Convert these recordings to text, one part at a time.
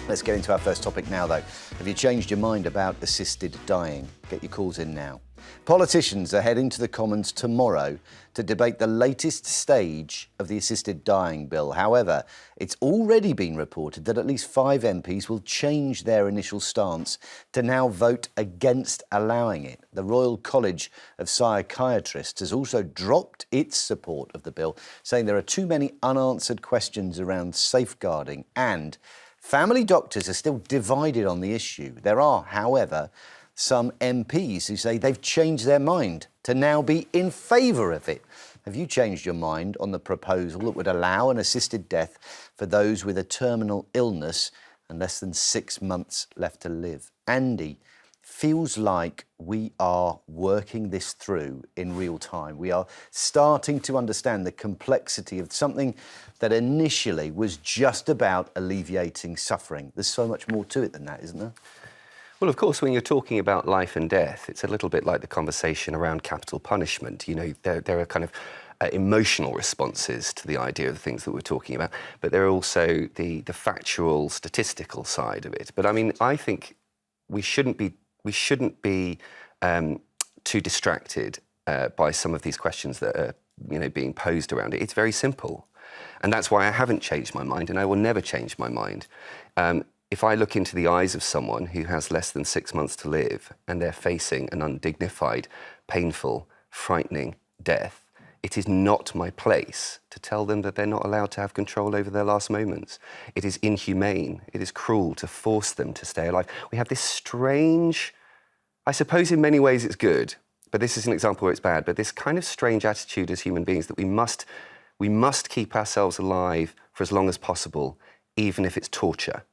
Let's get into our first topic now, though. Have you changed your mind about assisted dying? Get your calls in now. Politicians are heading to the Commons tomorrow to debate the latest stage of the assisted dying bill. However, it's already been reported that at least 5 MPs will change their initial stance to now vote against allowing it. The Royal College of Psychiatrists has also dropped its support of the bill, saying there are too many unanswered questions around safeguarding, and family doctors are still divided on the issue. There are, however, some MPs who say they've changed their mind to now be in favour of it. Have you changed your mind on the proposal that would allow an assisted death for those with a terminal illness and less than 6 months left to live? Andy, feels like we are working this through in real time. We are starting to understand the complexity of something that initially was just about alleviating suffering. There's so much more to it than that, isn't there? Well, of course, when you're talking about life and death, it's a little bit like the conversation around capital punishment. You know, there are kind of emotional responses to the idea of the things that we're talking about, but there are also the factual, statistical side of it. But I mean, I think we shouldn't be too distracted by some of these questions that are, being posed around it. It's very simple, and that's why I haven't changed my mind, and I will never change my mind. If I look into the eyes of someone who has less than 6 months to live and they're facing an undignified, painful, frightening death, it is not my place to tell them that they're not allowed to have control over their last moments. It is inhumane, it is cruel to force them to stay alive. We have this strange, I suppose in many ways it's good, but this is an example where it's bad, but this kind of strange attitude as human beings that we must keep ourselves alive for as long as possible, even if it's torture.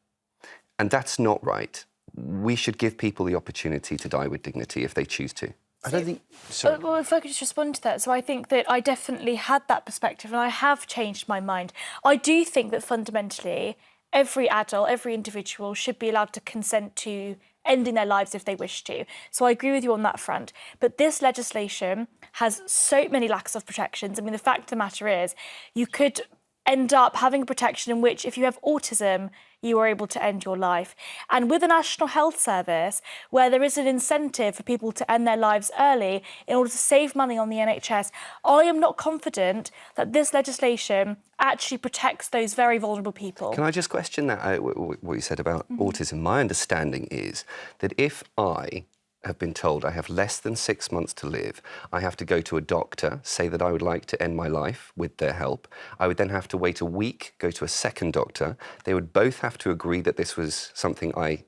And that's not right. We should give people the opportunity to die with dignity if they choose to. I don't think... Sorry. Well, if I could just respond to that. So I think that I definitely had that perspective and I have changed my mind. I do think that fundamentally every adult, every individual should be allowed to consent to ending their lives if they wish to. So I agree with you on that front. But this legislation has so many lacks of protections. I mean, the fact of the matter is you could end up having a protection in which if you have autism, you are able to end your life. And with a National Health Service, where there is an incentive for people to end their lives early in order to save money on the NHS, I am not confident that this legislation actually protects those very vulnerable people. Can I just question that, what you said about autism? My understanding is that if I have been told I have less than 6 months to live, I have to go to a doctor, say that I would like to end my life with their help. I would then have to wait a week, go to a second doctor. They would both have to agree that this was something I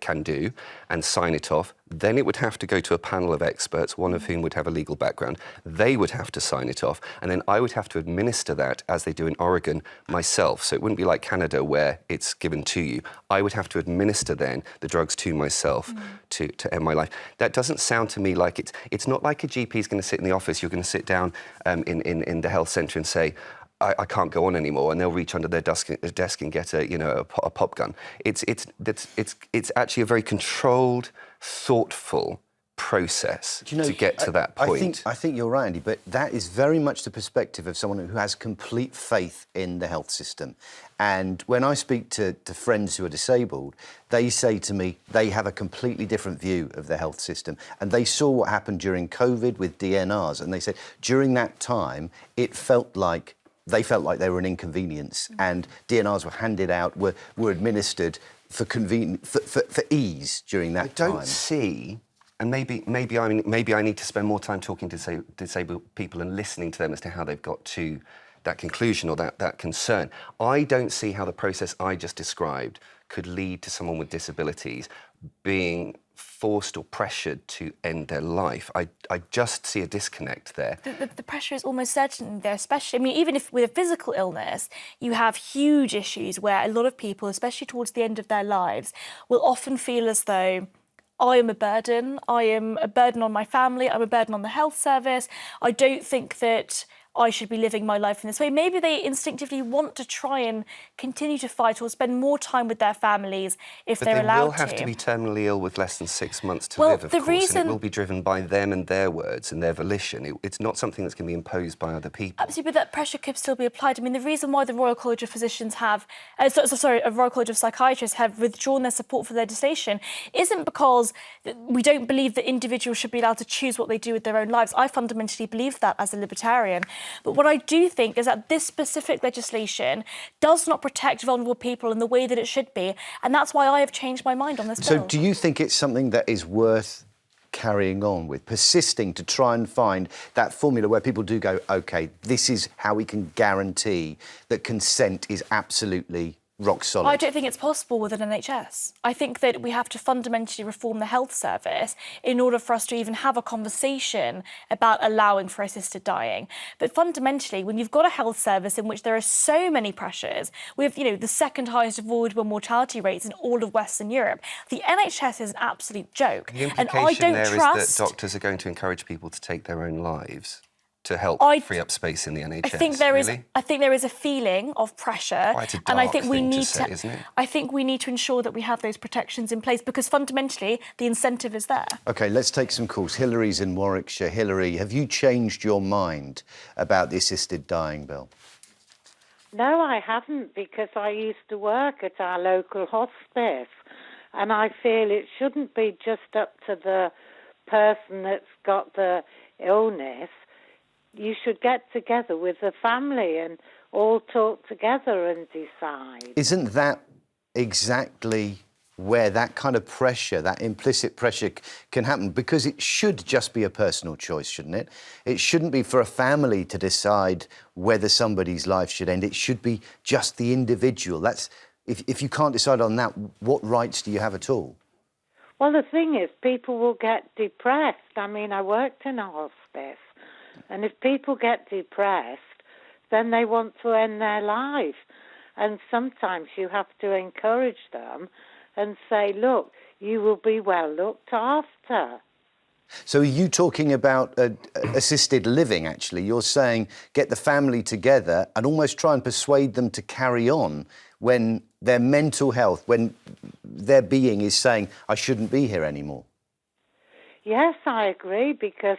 can do and sign it off. Then it would have to go to a panel of experts, one of whom would have a legal background. They would have to sign it off, and then I would have to administer that, as they do in Oregon, myself. So it wouldn't be like Canada where it's given to you. I would have to administer then the drugs to myself to end my life. That doesn't sound to me like it's not like a GP is going to sit in the office. You're going to sit down in the health centre and say, I can't go on anymore, and they'll reach under their desk and get a pop gun. It's actually a very controlled, thoughtful process to get to that point. I think you're right, Andy, but that is very much the perspective of someone who has complete faith in the health system. And when I speak to friends who are disabled, they say to me they have a completely different view of the health system. And they saw what happened during COVID with DNRs, and they said during that time it felt like they were an inconvenience, and DNRs were handed out, were administered for ease during that time. I don't see, and maybe I need to spend more time talking to disabled people and listening to them as to how they've got to that conclusion or that concern. I don't see how the process I just described could lead to someone with disabilities being forced or pressured to end their life. I just see a disconnect there. The pressure is almost certainly there, especially, I mean, even if with a physical illness, you have huge issues where a lot of people, especially towards the end of their lives, will often feel as though I am a burden. I am a burden on my family. I'm a burden on the health service. I don't think that I should be living my life in this way. Maybe they instinctively want to try and continue to fight or spend more time with their families if they're allowed to. But they will have to be terminally ill with less than 6 months to Well, live, of the course, reason- and it will be driven by them and their words and their volition. It's not something that's going to be imposed by other people. Absolutely, but that pressure could still be applied. I mean, the reason why the Royal College of Physicians have, Royal College of Psychiatrists have withdrawn their support for legislation isn't because we don't believe that individuals should be allowed to choose what they do with their own lives. I fundamentally believe that as a libertarian. But what I do think is that this specific legislation does not protect vulnerable people in the way that it should be, and that's why I have changed my mind on this So bill. do you think it's something that is worth carrying on with, persisting to try and find that formula where people do go, OK, this is how we can guarantee that consent is absolutely rock solid? I don't think it's possible with an NHS. I think that we have to fundamentally reform the health service in order for us to even have a conversation about allowing for assisted dying. But fundamentally, when you've got a health service in which there are so many pressures, we have, the second highest avoidable mortality rates in all of Western Europe, the NHS is an absolute joke. The And I implication don't there trust... is that doctors are going to encourage people to take their own lives to help free up space in the NHS. I think there is a feeling of pressure, Quite a and I dark think we thing to need say, isn't it? I think we need to ensure that we have those protections in place because fundamentally the incentive is there. OK, let's take some calls. Hillary's in Warwickshire. Hillary, have you changed your mind about the assisted dying bill? No, I haven't, because I used to work at our local hospice, and I feel it shouldn't be just up to the person that's got the illness. You should get together with the family and all talk together and decide. Isn't that exactly where that kind of pressure, that implicit pressure can happen? Because it should just be a personal choice, shouldn't it? It shouldn't be for a family to decide whether somebody's life should end. It should be just the individual. That's if you can't decide on that, what rights do you have at all? Well, the thing is, people will get depressed. I mean, I worked in a hospice. And if people get depressed, then they want to end their life. And sometimes you have to encourage them and say, look, you will be well looked after. So are you talking about assisted living, actually? You're saying get the family together and almost try and persuade them to carry on when their mental health, when their being is saying, I shouldn't be here anymore. Yes, I agree, because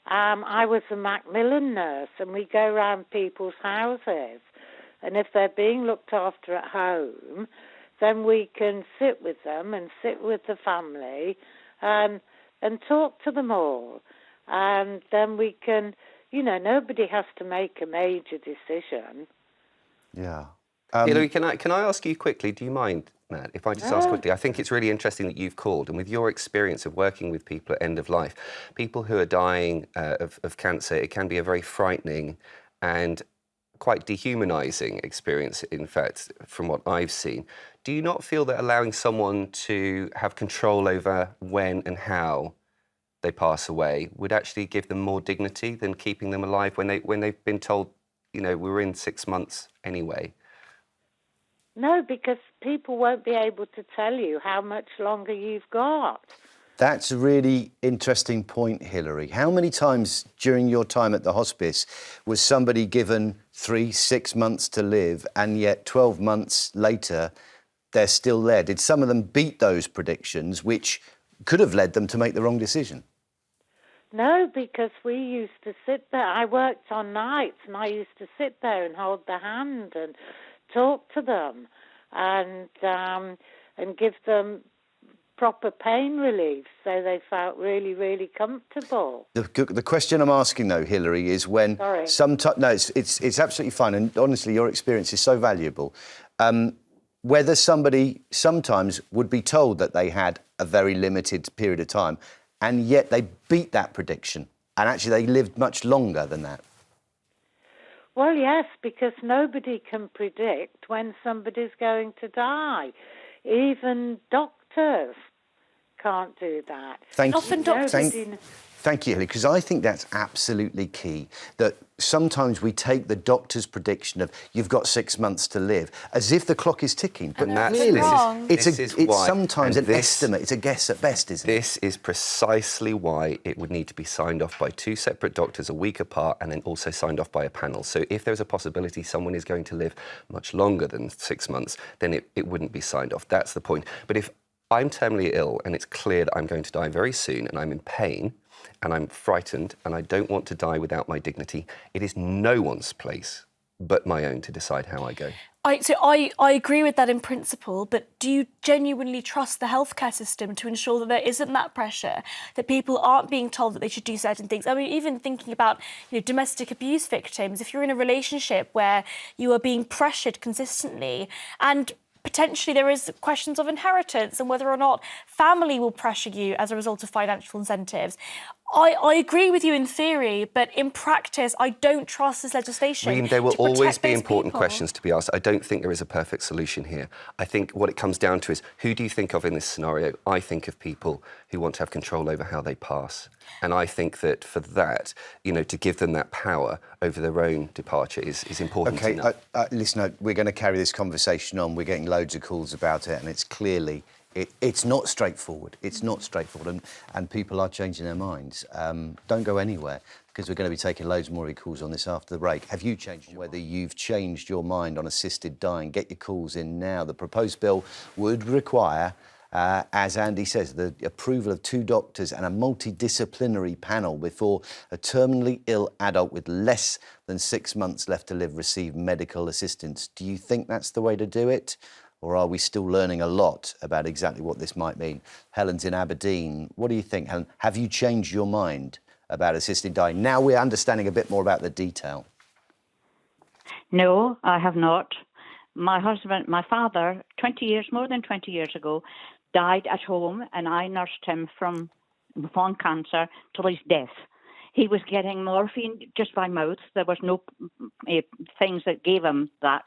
I was a Macmillan nurse, and we go around people's houses, and if they're being looked after at home, then we can sit with them and sit with the family and talk to them all. And then we can, nobody has to make a major decision. Yeah. Hillary, can I ask you quickly, do you mind, Matt, if I just ask quickly? I think it's really interesting that you've called, and with your experience of working with people at end of life, people who are dying of cancer, it can be a very frightening and quite dehumanising experience, in fact, from what I've seen. Do you not feel that allowing someone to have control over when and how they pass away would actually give them more dignity than keeping them alive when they've been told, we're in 6 months anyway? No, because people won't be able to tell you how much longer you've got. That's a really interesting point, Hillary. How many times during your time at the hospice was somebody given 3-6 months to live, and yet 12 months later they're still there? Did some of them beat those predictions, which could have led them to make the wrong decision? No, because we used to sit there. I worked on nights, and I used to sit there and hold their hand and talk to them and give them proper pain relief so they felt really, really comfortable. The question I'm asking, though, Hillary, is when sometimes... No, it's absolutely fine, and honestly, your experience is so valuable. Whether somebody sometimes would be told that they had a very limited period of time, and yet they beat that prediction, and actually they lived much longer than that. Well, yes, because nobody can predict when somebody's going to die. Even doctors can't do that. Thank Thank you, Hilly, because I think that's absolutely key, that sometimes we take the doctor's prediction of you've got 6 months to live as if the clock is ticking. But really, it's sometimes an estimate, it's a guess at best, isn't it? This is precisely why it would need to be signed off by 2 separate doctors a week apart and then also signed off by a panel. So if there's a possibility someone is going to live much longer than 6 months, then it wouldn't be signed off. That's the point. But if I'm terminally ill and it's clear that I'm going to die very soon and I'm in pain and I'm frightened and I don't want to die without my dignity, it is no one's place but my own to decide how I go. I agree with that in principle, but do you genuinely trust the healthcare system to ensure that there isn't that pressure, that people aren't being told that they should do certain things? I mean, even thinking about domestic abuse victims, if you're in a relationship where you are being pressured consistently and potentially there is questions of inheritance and whether or not family will pressure you as a result of financial incentives. I agree with you in theory, but in practice, I don't trust this legislation. Reem, there will to protect always be those important people. questions to be asked. I don't think there is a perfect solution here. I think what it comes down to is, who do you think of in this scenario? I think of people who want to have control over how they pass. And I think that for that, to give them that power over their own departure is important enough. Listen, we're going to carry this conversation on. We're getting loads of calls about it, and it's clearly... It's not straightforward. It's not straightforward, and people are changing their minds. Don't go anywhere, because we're going to be taking loads more of your calls on this after the break. Have you changed whether you've changed your mind on assisted dying? Get your calls in now. The proposed bill would require, as Andy says, the approval of 2 doctors and a multidisciplinary panel before a terminally ill adult with less than 6 months left to live receive medical assistance. Do you think that's the way to do it? Or are we still learning a lot about exactly what this might mean? Helen's in Aberdeen. What do you think, Helen? Have you changed your mind about assisted dying? Now we're understanding a bit more about the detail. No, I have not. My father, more than 20 years ago, died at home, and I nursed him from cancer till his death. He was getting morphine just by mouth. There was no things that gave him that.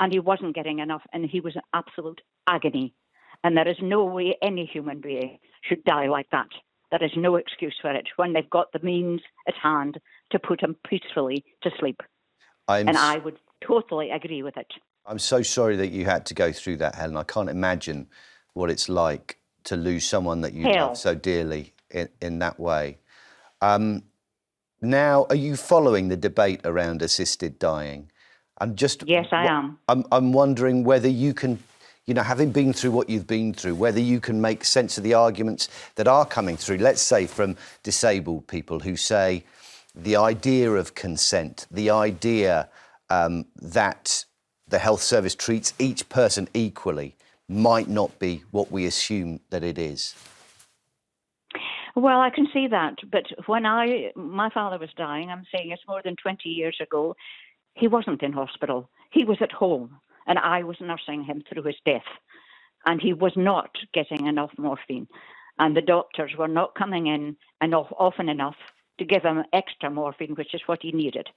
And he wasn't getting enough, and he was in absolute agony. And there is no way any human being should die like that. There is no excuse for it when they've got the means at hand to put him peacefully to sleep. I would totally agree with it. I'm so sorry that you had to go through that, Helen. I can't imagine what it's like to lose someone that you love so dearly in that way. Now, are you following the debate around assisted dying? Yes, I am. I'm wondering whether you can, having been through what you've been through, whether you can make sense of the arguments that are coming through, let's say from disabled people who say the idea of consent, the idea that the health service treats each person equally might not be what we assume that it is. Well, I can see that. But when my father was dying, I'm saying it's more than 20 years ago, he wasn't in hospital. He was at home, and I was nursing him through his death. And he was not getting enough morphine. And the doctors were not coming in often enough to give him extra morphine, which is what he needed.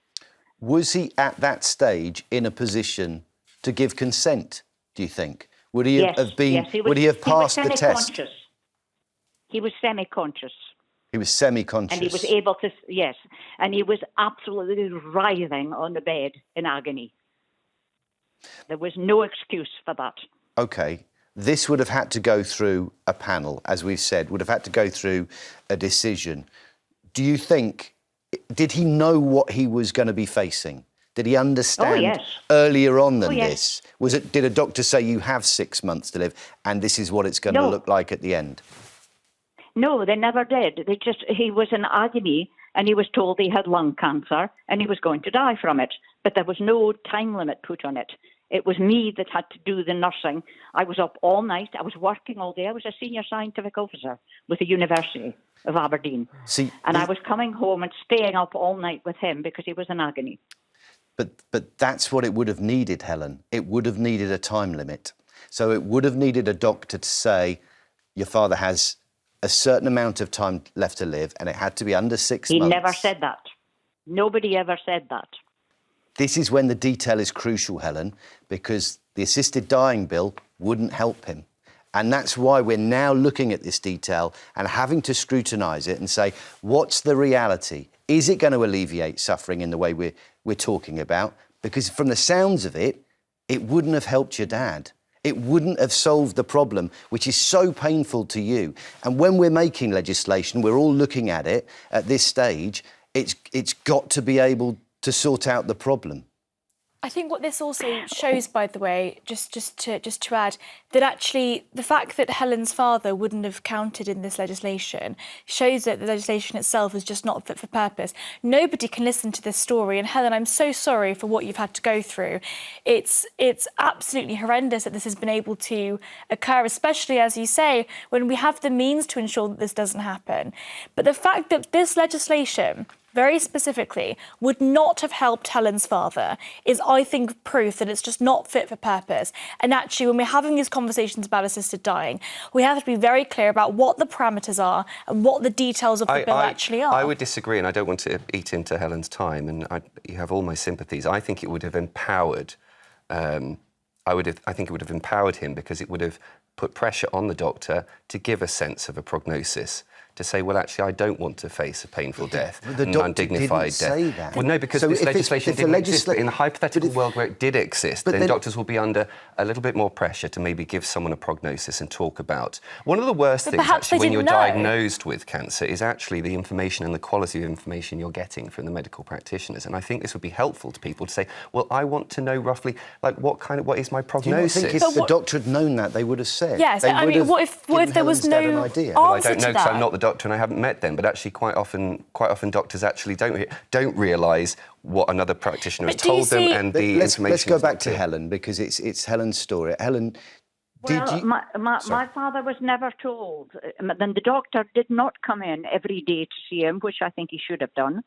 Was he at that stage in a position to give consent, do you think? Would he have been? Yes, would he have passed the test? He was semi-conscious. He was semi-conscious. And he was able to, yes. And he was absolutely writhing on the bed in agony. There was no excuse for that. OK. This would have had to go through a panel, as we've said, would have had to go through a decision. Do you think, did he know what he was going to be facing? Did he understand earlier on than this? Did a doctor say you have 6 months to live and this is what it's going to look like at the end? No, they never did. He was in agony, and he was told he had lung cancer and he was going to die from it. But there was no time limit put on it. It was me that had to do the nursing. I was up all night. I was working all day. I was a senior scientific officer with the University of Aberdeen. I was coming home and staying up all night with him because he was in agony. But that's what it would have needed, Helen. It would have needed a time limit. So it would have needed a doctor to say, your father has a certain amount of time left to live, and it had to be under 6 months. He never said that. Nobody ever said that. This is when the detail is crucial, Helen, because the assisted dying bill wouldn't help him. And that's why we're now looking at this detail and having to scrutinise it and say, what's the reality? Is it going to alleviate suffering in the way we're talking about? Because from the sounds of it, it wouldn't have helped your dad. It wouldn't have solved the problem, which is so painful to you. And when we're making legislation, we're all looking at it at this stage, it's got to be able to sort out the problem. I think what this also shows, by the way, just to add, that actually the fact that Helen's father wouldn't have counted in this legislation shows that the legislation itself is just not fit for purpose. Nobody can listen to this story, and Helen, I'm so sorry for what you've had to go through. It's absolutely horrendous that this has been able to occur, especially, as you say, when we have the means to ensure that this doesn't happen. But the fact that this legislation, very specifically, would not have helped Helen's father is, I think, proof that it's just not fit for purpose. And actually, when we're having these conversations about assisted dying, we have to be very clear about what the parameters are and what the details of the bill actually are. I would disagree, and I don't want to eat into Helen's time, and you have all my sympathies. I think it would have empowered... I think it would have empowered him, because it would have put pressure on the doctor to give a sense of a prognosis, to say, well, actually, I don't want to face a painful death, an undignified death. Say that. Well, no, because this legislation didn't exist. But in a hypothetical world where it did exist, then doctors will be under a little bit more pressure to maybe give someone a prognosis and talk about. One of the worst things, actually, when you're diagnosed with cancer is actually the information and the quality of information you're getting from the medical practitioners. And I think this would be helpful to people to say, well, I want to know roughly, like, what is my prognosis? Do you not think if the doctor had known that, they would have said? Yes, I mean, what if there was no idea? Well, I don't know, because I'm not the doctor and I haven't met them, but actually quite often doctors actually don't realise what another practitioner has told them, and the information. Let's go back to Helen, because it's Helen's story. Helen, my father was never told. Then the doctor did not come in every day to see him, which I think he should have done.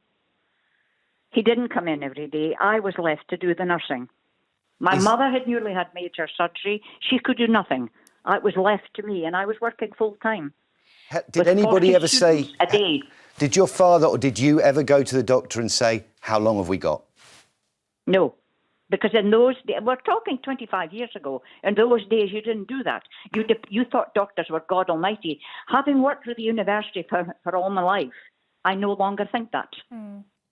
He didn't come in every day. I was left to do the nursing. My mother had newly had major surgery. She could do nothing. It was left to me, and I was working full time. Did anybody ever say... a day. Did your father or did you ever go to the doctor and say, how long have we got? No, because in those days, we're talking 25 years ago, in those days you didn't do that. You thought doctors were God Almighty. Having worked with the university for all my life, I no longer think that.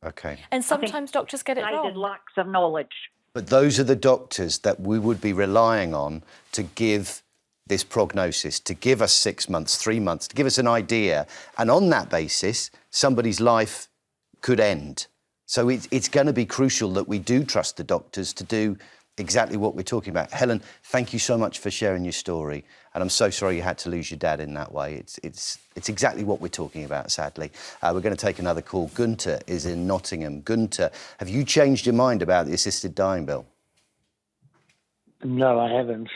OK. And sometimes doctors get it wrong. Lacks of knowledge. But those are the doctors that we would be relying on to give this prognosis, to give us 6 months, 3 months, to give us an idea. And on that basis, somebody's life could end. So it's going to be crucial that we do trust the doctors to do exactly what we're talking about. Helen, thank you so much for sharing your story. And I'm so sorry you had to lose your dad in that way. It's exactly what we're talking about, sadly. We're going to take another call. Gunter is in Nottingham. Gunter, have you changed your mind about the assisted dying bill? No, I haven't.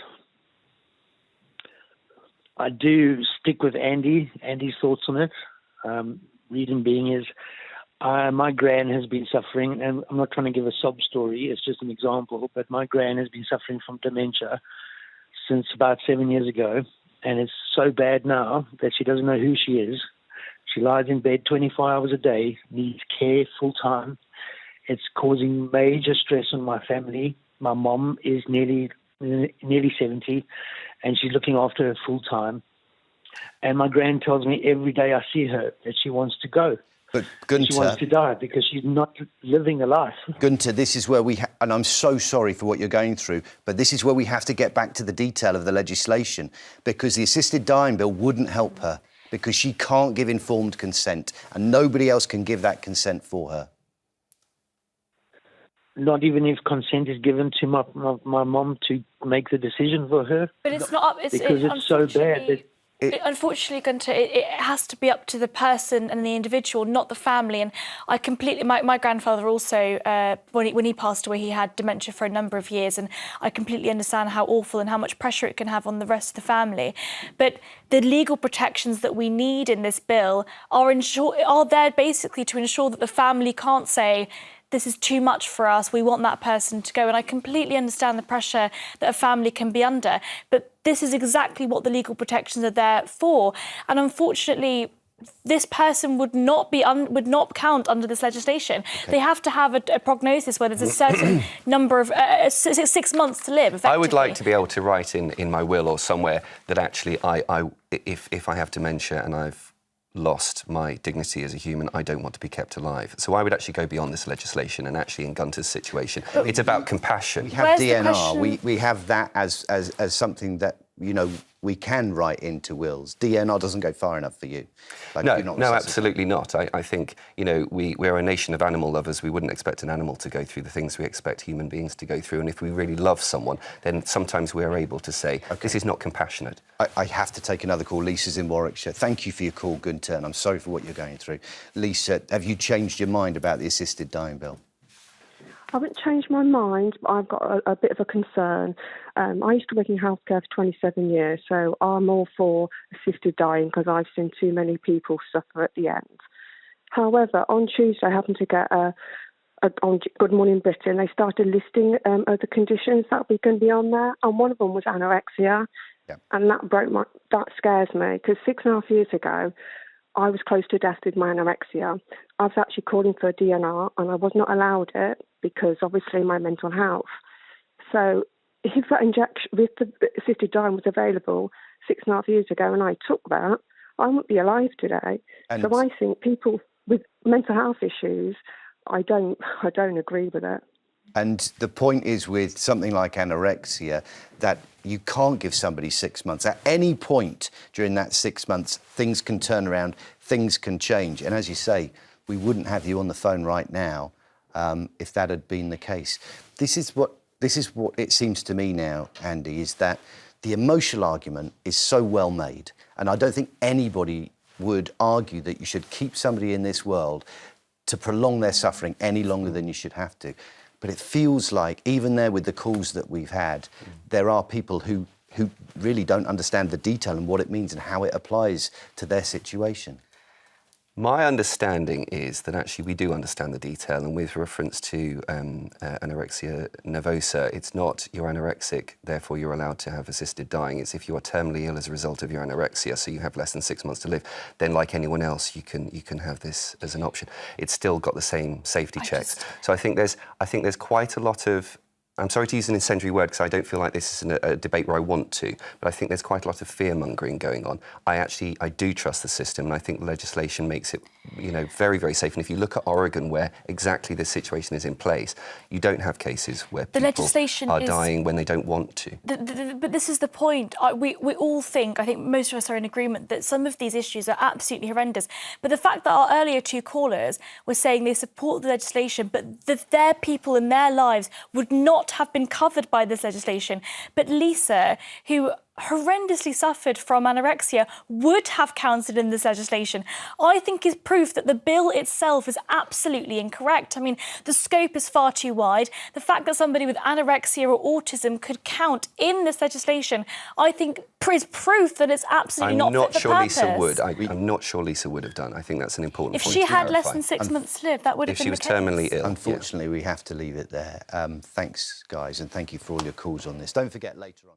I do stick with Andy's thoughts on it. Reason being is my gran has been suffering, and I'm not trying to give a sob story, it's just an example, but my gran has been suffering from dementia since about 7 years ago, and it's so bad now that she doesn't know who she is. She lies in bed 24 hours a day, needs care full time. It's causing major stress on my family. My mom is nearly 70, and she's looking after her full time. And my gran tells me every day I see her that she wants to go. But Gunter, she wants to die because she's not living a life. Gunter, this is where and I'm so sorry for what you're going through, but this is where we have to get back to the detail of the legislation, because the assisted dying bill wouldn't help her, because she can't give informed consent, and nobody else can give that consent for her. Not even if consent is given to my mom to make the decision for her. But it's not up. Because it's so bad. Unfortunately, Gunter, it has to be up to the person and the individual, not the family. And I completely... My grandfather also, when he passed away, he had dementia for a number of years, and I completely understand how awful and how much pressure it can have on the rest of the family. But the legal protections that we need in this bill are there basically to ensure that the family can't say, this is too much for us, we want that person to go. And I completely understand the pressure that a family can be under, but this is exactly what the legal protections are there for. And unfortunately, this person would not count under this legislation. Okay. They have to have a prognosis where there's a certain number of 6 months to live. I would like to be able to write in my will or somewhere that actually if I have dementia and I've lost my dignity as a human, I don't want to be kept alive. So I would actually go beyond this legislation and actually in Gunter's situation, it's about compassion. We have DNR. We have that as something that, you know, we can write into wills. DNR doesn't go far enough for you. Like, no, absolutely not. I think, you know, we're a nation of animal lovers. We wouldn't expect an animal to go through the things we expect human beings to go through. And if we really love someone, then sometimes we're able to say, this is not compassionate. I have to take another call. Lisa's in Warwickshire. Thank you for your call, Gunter, and I'm sorry for what you're going through. Lisa, have you changed your mind about the assisted dying bill? I haven't changed my mind, but I've got a bit of a concern. I used to work in healthcare for 27 years, so I'm all for assisted dying because I've seen too many people suffer at the end. However, on Tuesday I happened to get on Good Morning Britain, they started listing other conditions that were going to be on there, and one of them was anorexia, and that scares me because 6.5 years ago, I was close to death with my anorexia. I was actually calling for a DNR and I was not allowed it because obviously my mental health. So if that injection with the assisted dying was available 6.5 years ago and I took that, I wouldn't be alive today. So I think people with mental health issues, I don't agree with it. And the point is with something like anorexia that you can't give somebody 6 months. At any point during that 6 months, things can turn around, things can change. And as you say, we wouldn't have you on the phone right now if that had been the case. This is what it seems to me now, Andy, is that the emotional argument is so well made. And I don't think anybody would argue that you should keep somebody in this world to prolong their suffering any longer than you should have to. But it feels like, even there with the calls that we've had, there are people who really don't understand the detail and what it means and how it applies to their situation. My understanding is that actually we do understand the detail, and with reference to anorexia nervosa, it's not you're anorexic, therefore you're allowed to have assisted dying. It's if you are terminally ill as a result of your anorexia, so you have less than 6 months to live, then like anyone else, you can have this as an option. It's still got the same safety checks. So I think there's quite a lot of, I'm sorry to use an incendiary word because I don't feel like this is a debate where I want to, but I think there's quite a lot of fear-mongering going on. I do trust the system, and I think the legislation makes it, you know, very, very safe. And if you look at Oregon, where exactly this situation is in place, you don't have cases where people are dying when they don't want to. But this is the point. We all think, I think most of us are in agreement, that some of these issues are absolutely horrendous. But the fact that our earlier two callers were saying they support the legislation, but that their people in their lives would not have been covered by this legislation. But Lisa, who horrendously suffered from anorexia, would have counted in this legislation, I think is proof that the bill itself is absolutely incorrect. I mean, the scope is far too wide. The fact that somebody with anorexia or autism could count in this legislation, I think is proof that it's absolutely not fit for purpose. I'm not sure Lisa would have done. I think that's an important point to clarify. If she had less than 6 months to live, that would have been the case. If she was terminally ill. Unfortunately, we have to leave it there. Thanks, guys, and thank you for all your calls on this. Don't forget later on.